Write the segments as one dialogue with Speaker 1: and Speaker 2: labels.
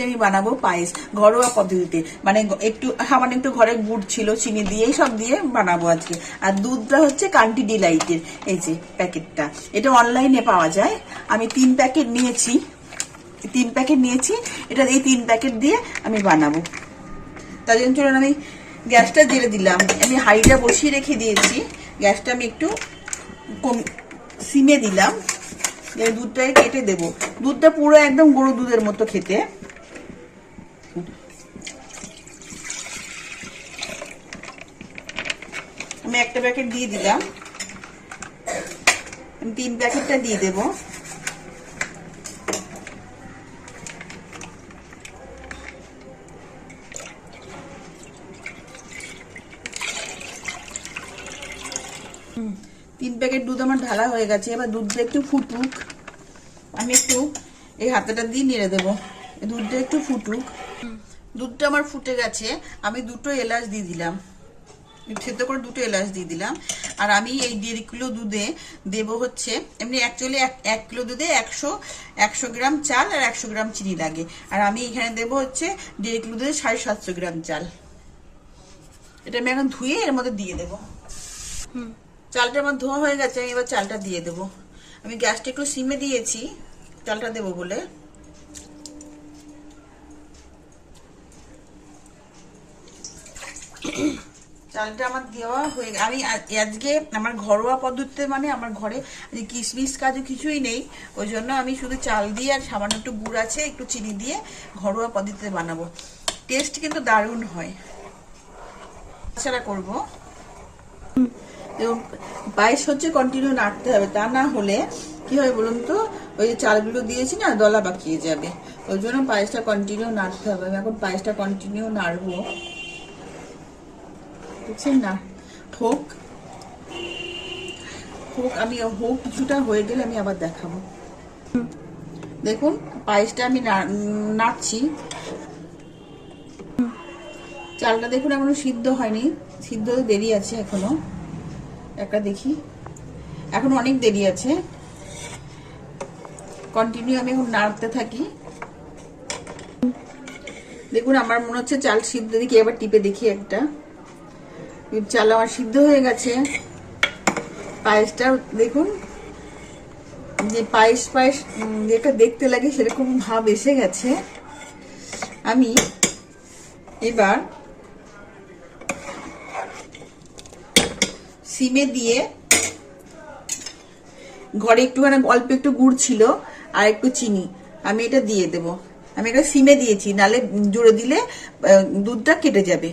Speaker 1: আজকে আমি বানাবো পায়েস ঘরোয়া পদ্ধতিতে, মানে একটু সামান্য একটু ঘরে গুড় ছিল, চিনি দিয়ে সব দিয়ে বানাবো আজকে। আর দুধটা হচ্ছে কান্টি ডিলাইটের, এই যে প্যাকেটটা, এটা অনলাইনে পাওয়া যায়। আমি 3 প্যাকেট নিয়েছি, এটা এই 3 প্যাকেট দিয়ে আমি বানাবো। তার জন্য চলুন আমি গ্যাসটা জেলে দিলাম। আমি হাঁড়িটা বসিয়ে রেখে দিয়েছি, গ্যাসটা আমি একটু সিমে দিলাম। দুধটাকে কেটে দেবো। দুধটা পুরো একদম গরু দুধের মতো খেতে। আমি একটা প্যাকেট দিয়ে দিলাম, 3 প্যাকেটটা দিয়ে দেবো। তিন প্যাকেট দুধ আমার ঢালা হয়ে গেছে। এবার দুধটা একটু ফুটুক, আমি একটু এই হাতাটা দিয়ে নেড়ে দেবো। দুধটা একটু ফুটুক। দুধটা আমার ফুটে গেছে, আমি 2টো এলাচ দিয়ে দিলাম, সেদ্ধ করে 2টো এলাচ দিয়ে দিলাম। আর আমি এই 1.5 কিলো দুধে দেবো হচ্ছে, এমনি অ্যাকচুয়ালি 1 কিলো দুধে 100 গ্রাম চাল আর 100 গ্রাম চিনি লাগে। আর আমি এখানে দেবো হচ্ছে 1.5 কিলো দুধে 750 গ্রাম চাল। এটা আমি এখন ধুয়ে এর মধ্যে দিয়ে দেবো। চালটা আমার ধোয়া হয়ে গেছে, আমি এবার চালটা দিয়ে দেবো। আমি গ্যাসটা একটু সিমে দিয়েছি চালটা দেবো বলে। চালটা আমার দেওয়া হয়ে গেছে। আমি আজকে আমার ঘরোয়া পদ্ধতিতে, মানে আমার ঘরে কিশমিশ কাজু কিছুই নেই, ওই জন্য আমি শুধু চাল দিয়ে আর সামান্য একটু গুড় আছে, একটু চিনি দিয়ে ঘরোয়া পদ্ধতিতে বানাবো। টেস্ট কিন্তু দারুণ হয়। ছাড়া করবো। পায়েস হচ্ছে কন্টিনিউ নাড়তে হবে, তা না হলে কি হয় বলুন তো, ওই যে চালগুলো দিয়েছি না, দলা পাকিয়ে যাবে। ওই জন্য পায়েসটা কন্টিনিউ নাড়তে হবে। আমি এখন পায়েসটা কন্টিনিউ নাড়বো, বুঝছেন না? হোক, আমি কিছুটা হয়ে গেলে আমি আবার দেখাবো। দেখুন পায়েসটা আমি নাড়ছি। চালটা দেখুন এখনো সিদ্ধ হয়নি, সিদ্ধ দেরি আছে এখনো। একটা দেখি, এখন অনেক দেরি আছে। কন্টিনিউ আমি এখন নাড়তে থাকি। দেখুন আমার মনে হচ্ছে চাল সিদ্ধ, দেখি এবার টিপে দেখি একটা। চাল আমার সিদ্ধ হয়ে গেছে। পায়েসটা দেখুন, যে পায়েস যেটা দেখতে লাগে সেরকম ভাব এসে গেছে। আমি এবার সিমে দিয়ে, ঘরে একটুখানি অল্প একটু গুড় ছিল আর একটু চিনি, আমি এটা দিয়ে দেব। আমি এটা সিমে দিয়েছি, নালে জোরে দিলে দুধটা কেটে যাবে।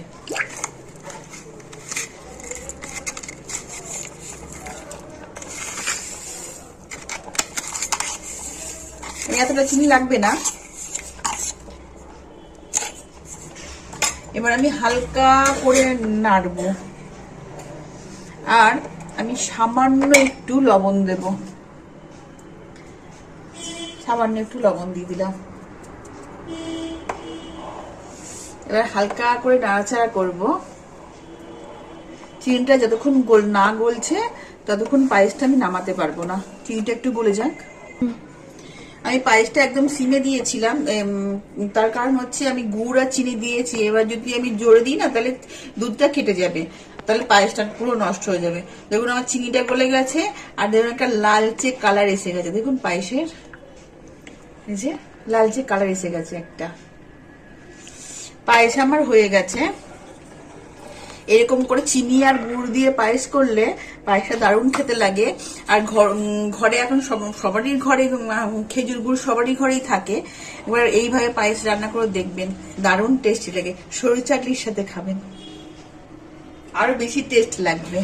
Speaker 1: এতটা চিনি লাগবে না। এবার আমি হালকা করে নাড়বো, আর আমি সামান্য একটু লবণ দেব, সামান্য একটু লবণ দিয়ে দিলাম। এবার হালকা করে নাড়াচাড়া করব। চিনিটা যতক্ষণ না গলছে ততক্ষণ পায়েসটা আমি নামাতে পারবো না। চিনিটা একটু গলে যাক। আমি পায়েসটা একদম সিমে দিয়েছিলাম, তার কারণ হচ্ছে আমি গুড় আর চিনি দিয়েছি। এবার যদি আমি জোরে দিই না, তাহলে দুধটা কেটে যাবে, তাহলে পায়েসটা পুরো নষ্ট হয়ে যাবে। দেখুন আমার চিনিটা গলে গেছে, আর দেখুন একটা লালচে কালার এসে গেছে। দেখুন পায়েসের এই যে লালচে কালার এসে গেছে একটা। পায়েস আমার হয়ে গেছে। এরকম করে চিনি আর গুড় দিয়ে পায়েস করলে পায়েসটা দারুণ খেতে লাগে। আর ঘরে এখন সবারই ঘরে খেজুর গুড় সবারই ঘরেই থাকে। এবার এইভাবে পায়েস রান্না করে দেখবেন, দারুণ টেস্টি লাগে। সরু চাটনির সাথে খাবেন, আরো বেশি টেস্ট লাগবে।